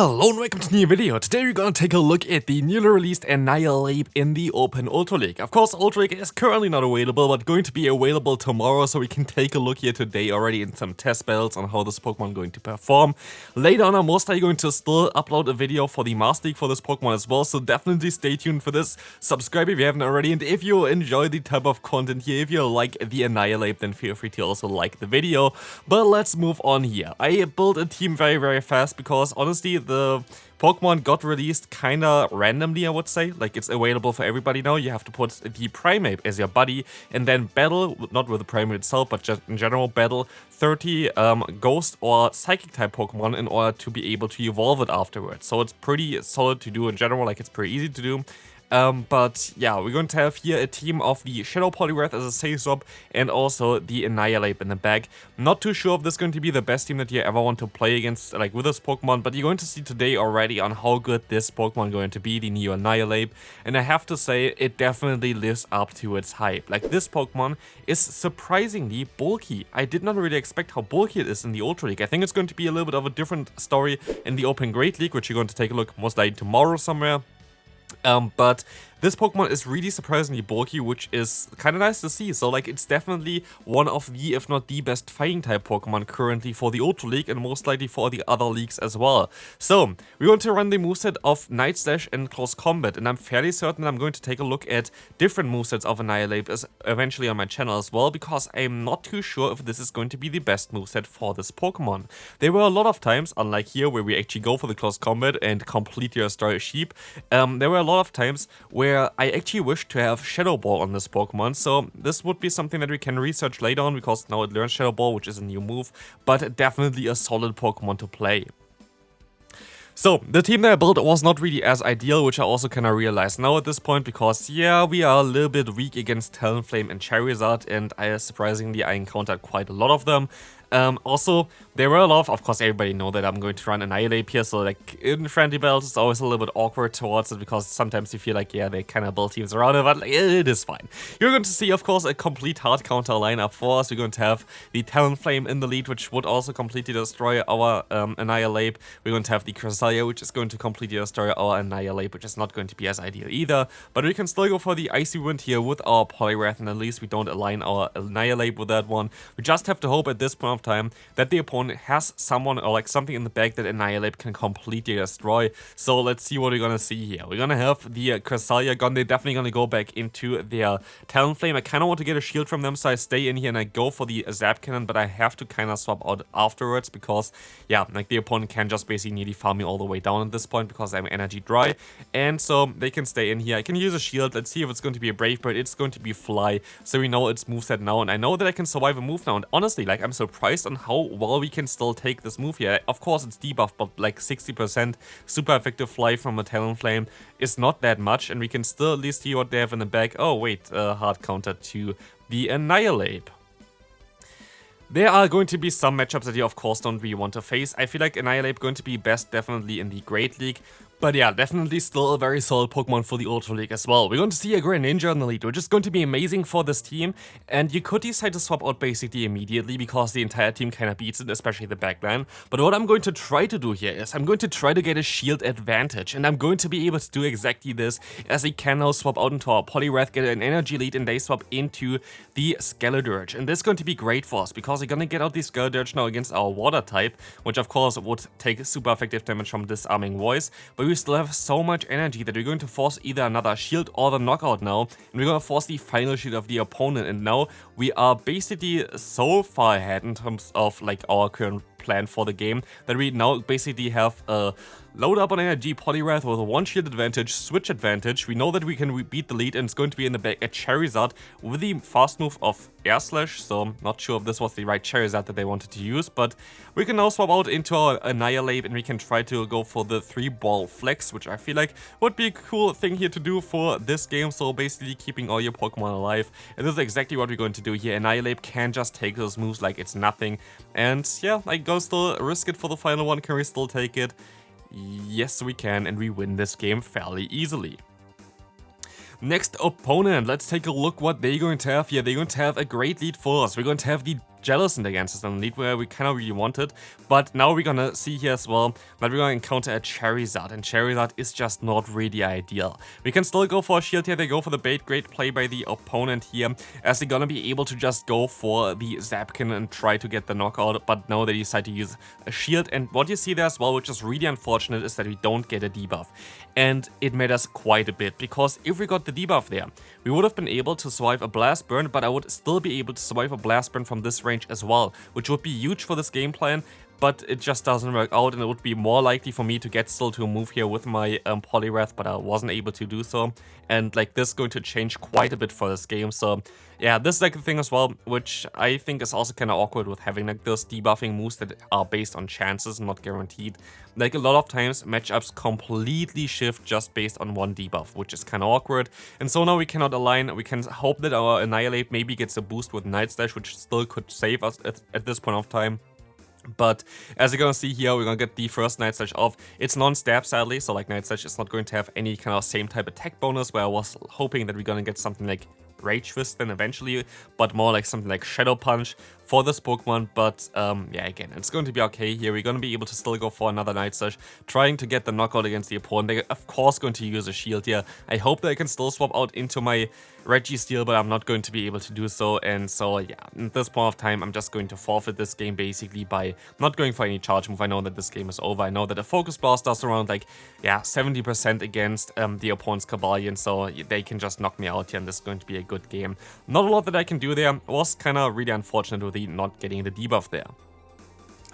Hello and welcome to a new video. Today we're gonna take a look at the newly released Annihilape in the Open Ultra League. Of course, Ultra League is currently not available, but going to be available tomorrow, so we can take a look here today already in some test battles on how this Pokemon is going to perform. Later on, I'm most likely going to still upload a video for the Master League for this Pokemon as well, so definitely stay tuned for this. Subscribe if you haven't already, and if you enjoy the type of content here, if you like the Annihilape, then feel free to also like the video. But let's move on here. I built a team very fast because honestly, the Pokemon got released kinda randomly, I would say. Like, it's available for everybody now. You have to put the Primeape as your buddy and then battle, not with the Primeape itself, but just in general battle 30 Ghost or Psychic type Pokemon in order to be able to evolve it afterwards. So it's pretty solid to do in general, like it's pretty easy to do. But yeah, we're going to have here a team of the Shadow Poliwrath as a safe swap and also the Annihilape in the back. Not too sure if this is going to be the best team that you ever want to play against, like with this Pokemon, but you're going to see today already on how good this Pokemon is going to be, the new Annihilape. And I have to say, it definitely lives up to its hype. Like, this Pokemon is surprisingly bulky. I did not really expect how bulky it is in the Ultra League. I think it's going to be a little bit of a different story in the Open Great League, which you're going to take a look most likely tomorrow somewhere. But this Pokemon is really surprisingly bulky, which is kind of nice to see. So, like, it's definitely one of the, if not the best fighting type Pokemon currently for the Ultra League and most likely for the other leagues as well. So, we're going to run the moveset of Night Slash and Close Combat, and I'm fairly certain I'm going to take a look at different movesets of Annihilape eventually on my channel as well, because I'm not too sure if this is going to be the best moveset for this Pokemon. There were a lot of times, unlike here where we actually go for the Close Combat and completely destroy a sheep, there were a lot of times where I actually wish to have Shadow Ball on this Pokemon, so this would be something that we can research later on, because now it learns Shadow Ball, which is a new move, but definitely a solid Pokemon to play. So, the team that I built was not really as ideal, which I also kind of realized now at this point, because yeah, we are a little bit weak against Talonflame and Charizard, and surprisingly I encountered quite a lot of them. Also, there were a lot of course, everybody know that I'm going to run Annihilape here, so like in friendly battles, it's always a little bit awkward towards it, because sometimes you feel like, yeah, they kind of build teams around it, but like, it is fine. You're going to see, of course, a complete hard counter lineup for us. We're going to have the Talonflame in the lead, which would also completely destroy our Annihilape. We're going to have the Cresselia, which is going to completely destroy our Annihilape, which is not going to be as ideal either, but we can still go for the Icy Wind here with our Poliwrath, and at least we don't align our Annihilape with that one. We just have to hope at this point of time that the opponent has someone or like something in the bag that Annihilape can completely destroy. So let's see what we're gonna see here. We're gonna have the Cresselia gun. They're definitely gonna go back into their Talonflame. I kind of want to get a shield from them, so I stay in here and I go for the Zap Cannon, but I have to kind of swap out afterwards because, yeah, like the opponent can just basically nearly farm me all the way down at this point because I'm energy dry, and so they can stay in here. I can use a shield. Let's see if it's going to be a Brave Bird. It's going to be Fly, so we know its moveset now, and I know that I can survive a move now, and honestly, like, I'm surprised on how well we can still take this move here. Of course, it's debuffed, but like 60% super effective Fly from a Talonflame is not that much, and we can still at least see what they have in the back. Oh wait, hard counter to the Annihilape. There are going to be some matchups that you of course don't really want to face. I feel like Annihilape going to be best definitely in the Great League. But yeah, definitely still a very solid Pokemon for the Ultra League as well. We're going to see a Greninja in the lead, which is going to be amazing for this team. And you could decide to swap out basically immediately because the entire team kind of beats it, especially the backline. But what I'm going to try to do here is I'm going to try to get a shield advantage. And I'm going to be able to do exactly this, as we can now swap out into our Poliwrath, get an energy lead, and they swap into the Skeledirge. And this is going to be great for us because we're going to get out the Skeledirge now against our Water type, which of course would take super effective damage from Disarming Voice. But we still have so much energy that we're going to force either another shield or the knockout now, and we're going to force the final shield of the opponent, and now we are basically so far ahead in terms of like our current plan for the game that we now basically have a load up on energy Poliwrath with a one shield advantage, switch advantage. We know that we can beat the lead, and it's going to be in the back a Charizard with the fast move of Air Slash, so I'm not sure if this was the right Charizard that they wanted to use, but we can now swap out into our Annihilape and we can try to go for the 3-ball flex, which I feel like would be a cool thing here to do for this game, so basically keeping all your Pokemon alive. And this is exactly what we're going to do here. Annihilape can just take those moves like it's nothing, and yeah, I go still risk it for the final one. Can we still take it? Yes, we can, and we win this game fairly easily. Next opponent, let's take a look what they're going to have here. They're going to have a great lead for us. We're going to have the jealous in the ancestor lead where we kind of really wanted. But now we're gonna see here as well that we're gonna encounter a Charizard, and Charizard is just not really ideal. We can still go for a shield here. They go for the bait. Great play by the opponent here, as they're gonna be able to just go for the Zapkin and try to get the knockout, but now they decide to use a shield. And what you see there as well, which is really unfortunate, is that we don't get a debuff. And it matters quite a bit, because if we got the debuff there, we would have been able to survive a Blast Burn, but I would still be able to survive a Blast Burn from this range as well, which would be huge for this game plan. But it just doesn't work out, and it would be more likely for me to get still to a move here with my Poliwrath, but I wasn't able to do so. And like this is going to change quite a bit for this game. So yeah, this is like the thing as well, which I think is also kind of awkward with having like those debuffing moves that are based on chances, not guaranteed. Like a lot of times matchups completely shift just based on one debuff, which is kind of awkward. And so now we cannot align. We can hope that our Annihilape maybe gets a boost with Night Slash, which still could save us at this point of time. But as you're gonna see here, we're gonna get the first Night Slash off. It's non-stab sadly, so like Night Slash is not going to have any kind of same type attack bonus, where I was hoping that we're gonna get something like Rage Fist then eventually, but more like something like Shadow Punch for this Pokemon. But yeah, again, it's going to be okay here. We're going to be able to still go for another Night Slash, trying to get the knockout against the opponent. They're of course going to use a shield here. I hope that I can still swap out into my Registeel, but I'm not going to be able to do so. And so yeah, at this point of time, I'm just going to forfeit this game basically by not going for any charge move. I know that this game is over. I know that a Focus Blast does around like, yeah, 70% against the opponent's Cavalion, so they can just knock me out here, and this is going to be a good game. Not a lot that I can do there. Was kind of really unfortunate with the not getting the debuff there.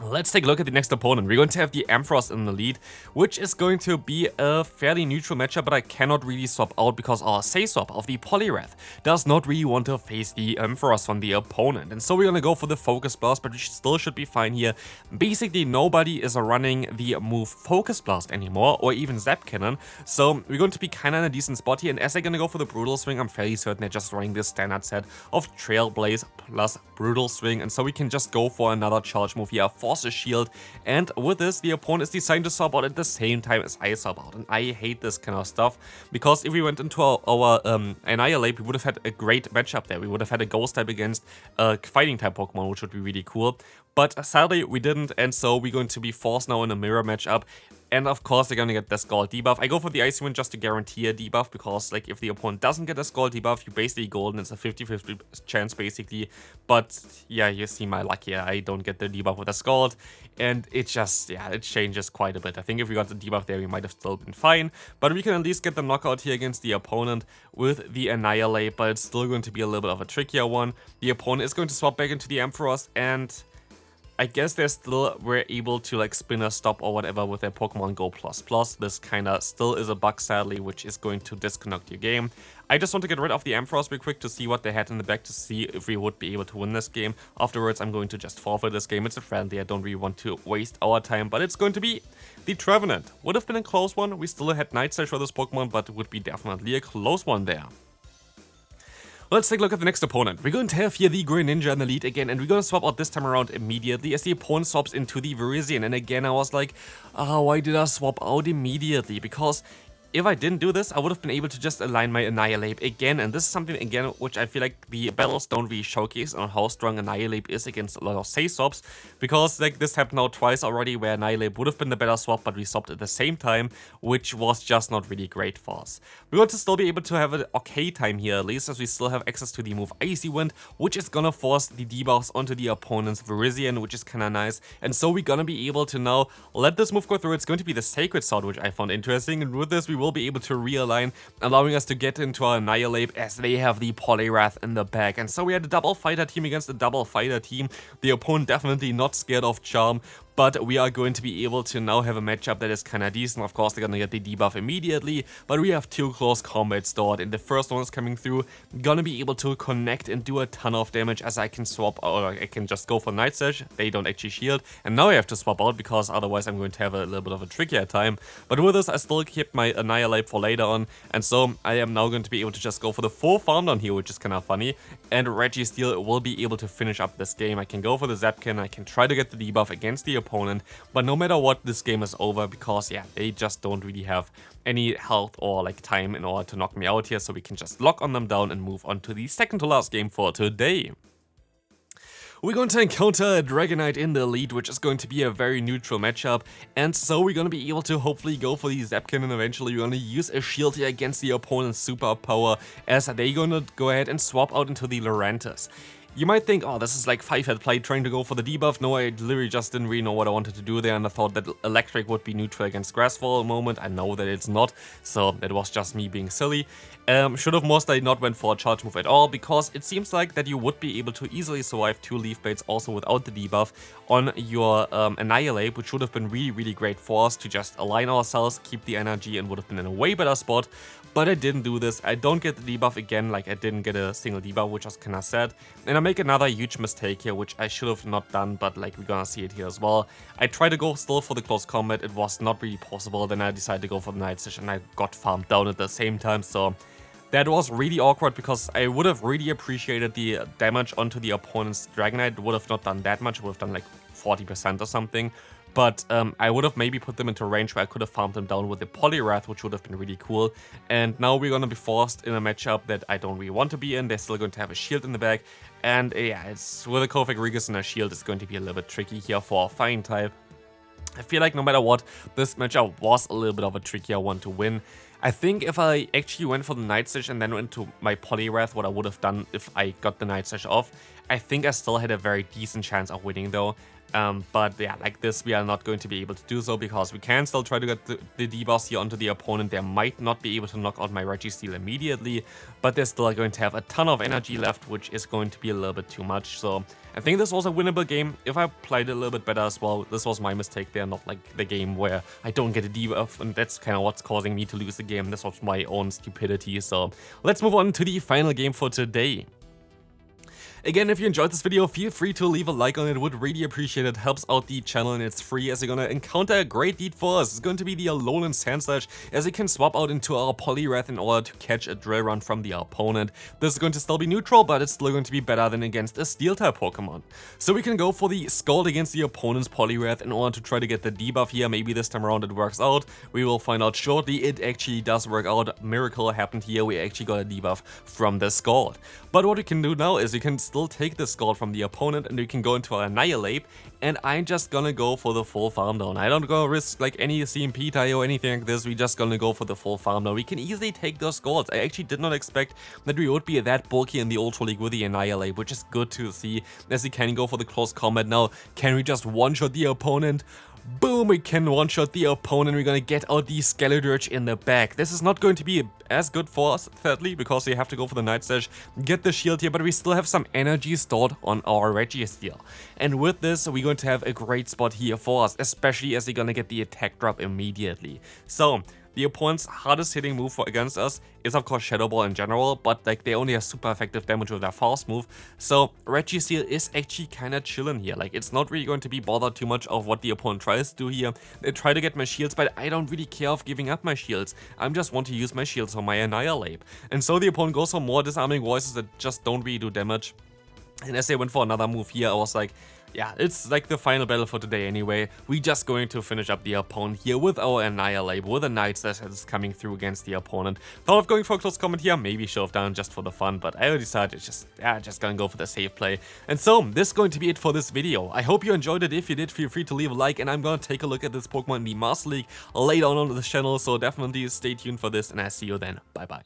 Let's take a look at the next opponent. We're going to have the Ampharos in the lead, which is going to be a fairly neutral matchup, but I cannot really swap out because our Say-Swap of the Poliwrath does not really want to face the Ampharos from the opponent. And so we're going to go for the Focus Blast, but we still should be fine here. Basically, nobody is running the move Focus Blast anymore, or even Zap Cannon, so we're going to be kind of in a decent spot here. And as they're going to go for the Brutal Swing, I'm fairly certain they're just running this standard set of Trailblaze plus Brutal Swing, and so we can just go for another charge move here. Force a shield, and with this the opponent is deciding to swap out at the same time as I swap out, and I hate this kind of stuff, because if we went into our Annihilape, we would have had a great matchup there. We would have had a Ghost type against a fighting type Pokemon, which would be really cool, but sadly we didn't, and so we're going to be forced now in a mirror matchup. And of course, they're gonna get the Scald debuff. I go for the Icy Wind just to guarantee a debuff, because like if the opponent doesn't get a Scald debuff, you basically golden. It's a 50-50 chance basically. But yeah, you see my luck here. I don't get the debuff with a Scald, and it just, yeah, it changes quite a bit. I think if we got the debuff there, we might have still been fine. But we can at least get the knockout here against the opponent with the Annihilape, but it's still going to be a little bit of a trickier one. The opponent is going to swap back into the Ampharos, and I guess they still were able to like spin a stop or whatever with their Pokemon Go++. This kinda still is a bug sadly, which is going to disconnect your game. I just want to get rid of the Ampharos real quick to see what they had in the back, to see if we would be able to win this game. Afterwards, I'm going to just forfeit this game. It's a friendly, I don't really want to waste our time, but it's going to be the Trevenant. Would have been a close one. We still had Night Slash for this Pokemon, but it would be definitely a close one there. Let's take a look at the next opponent. We're going to have here the Greninja in the lead again, and we're going to swap out this time around immediately as the opponent swaps into the Virizion. And again, I was like, why did I swap out immediately? Because if I didn't do this, I would have been able to just align my Annihilape again, and this is something again which I feel like the battles don't really showcase on how strong Annihilape is against a lot of Say-Swaps, because like this happened now twice already where Annihilape would have been the better swap, but we swapped at the same time, which was just not really great for us. We're going to still be able to have an okay time here at least, as we still have access to the move Icy Wind, which is gonna force the debuffs onto the opponent's Virizion, which is kinda nice, and so we're gonna be able to now let this move go through. It's going to be the Sacred Sword, which I found interesting, and with this we will be able to realign, allowing us to get into our Annihilape as they have the Poliwrath in the back. And so we had a double fighter team against a double fighter team. The opponent definitely not scared of Charm, but we are going to be able to now have a matchup that is kind of decent. Of course, they're going to get the debuff immediately, but we have two close combat stored, and the first one is coming through, gonna be able to connect and do a ton of damage, as I can swap, or I can just go for Night Slash. They don't actually shield, and now I have to swap out, because otherwise I'm going to have a little bit of a trickier time. But with this, I still kept my Annihilape for later on, and so I am now going to be able to just go for the full farm down here, which is kind of funny, and Registeel will be able to finish up this game. I can go for the Zapkin, I can try to get the debuff against the opponent, but no matter what, this game is over, because yeah, they just don't really have any health or like time in order to knock me out here, so we can just lock on them down and move on to the second to last game for today. we're going to encounter a Dragonite in the lead, which is going to be a very neutral matchup, and so we're going to be able to hopefully go for the Zapkin, and eventually we're going to use a shield here against the opponent's superpower, as they're going to go ahead and swap out into the Lurantis. You might think, oh, this is like 5-head play trying to go for the debuff. No, I literally just didn't really know what I wanted to do there, and I thought that Electric would be neutral against Grass for a moment. I know that it's not, so it was just me being silly. Should have most likely not went for a charge move at all, because it seems like that you would be able to easily survive 2 Leaf Baits also without the debuff on your Annihilape, which would have been really great for us to just align ourselves, keep the energy, and would have been in a way better spot. But I didn't do this. I don't get the debuff again, like I didn't get a single debuff, which was kinda sad. And I make another huge mistake here, which I should have not done, but like we're gonna see it here as well. I tried to go still for the close combat, it was not really possible, then I decided to go for the Night Session and I got farmed down at the same time, so that was really awkward because I would have really appreciated the damage onto the opponent's Dragonite. It would have not done that much, it would have done like 40% or something. But I would have maybe put them into range where I could have farmed them down with the Poliwrath, which would have been really cool. And now we're going to be forced in a matchup that I don't really want to be in. They're still going to have a shield in the back. And yeah, it's with a Kofax Regis and a shield, it's going to be a little bit tricky here for a Fire type. I feel like no matter what, this matchup was a little bit of a trickier one to win. I think if I actually went for the Night Sash and then went to my Poliwrath, what I would have done if I got the Night Sash off, I think I still had a very decent chance of winning though. But yeah, like this, we are not going to be able to do so because we can still try to get the debuffs here onto the opponent. They might not be able to knock out my Registeel immediately, but they're still going to have a ton of energy left, which is going to be a little bit too much. So I think this was a winnable game if I played it a little bit better as well. This was my mistake there, not like the game where I don't get a debuff, and that's kind of what's causing me to lose the game. This was my own stupidity. So let's move on to the final game for today. Again, if you enjoyed this video, feel free to leave a like on it. Would really appreciate it. Helps out the channel and it's free, as you're gonna encounter a great lead for us. It's going to be the Alolan Sandslash, as you can swap out into our Poliwrath in order to catch a Drill Run from the opponent. This is going to still be neutral, but it's still going to be better than against a Steel-type Pokemon. So we can go for the Scald against the opponent's Poliwrath in order to try to get the debuff here. Maybe this time around it works out. We will find out shortly. It actually does work out. Miracle happened here. We actually got a debuff from the Scald. But what we can do now is we can still take the Scald from the opponent and we can go into our Annihilape, and I'm just gonna go for the full farm down. I don't gonna risk like any CMP tie or anything like this. We just gonna go for the full farm down. We can easily take those Scalds. I actually did not expect that we would be that bulky in the Ultra League with the Annihilape, which is good to see, as we can go for the close combat now. Can we just one-shot the opponent? Boom, we can one-shot the opponent. We're gonna get out the Skeledirge in the back. This is not going to be as good for us, thirdly, because we have to go for the Night Sash, get the shield here, but we still have some energy stored on our Registeel. And with this, we're going to have a great spot here for us, especially as we're gonna get the attack drop immediately. So the opponent's hardest hitting move against us is of course Shadow Ball in general, but like they only have super effective damage with their fast move. So Registeel is actually kinda chillin' here. Like it's not really going to be bothered too much of what the opponent tries to do here. They try to get my shields, but I don't really care of giving up my shields. I just want to use my shields on my Annihilape. And so the opponent goes for more disarming voices that just don't really do damage. And as they went for another move here, I was like, yeah, it's like the final battle for today anyway. We're just going to finish up the opponent here with our Annihilape, with a Night Slash that is coming through against the opponent. Thought of going for a close combat here, maybe should have done just for the fun, but I decided just gonna go for the safe play. And so, this is going to be it for this video. I hope you enjoyed it. If you did, feel free to leave a like, and I'm gonna take a look at this Pokemon in the Master League later on the channel, so definitely stay tuned for this, and I'll see you then. Bye bye.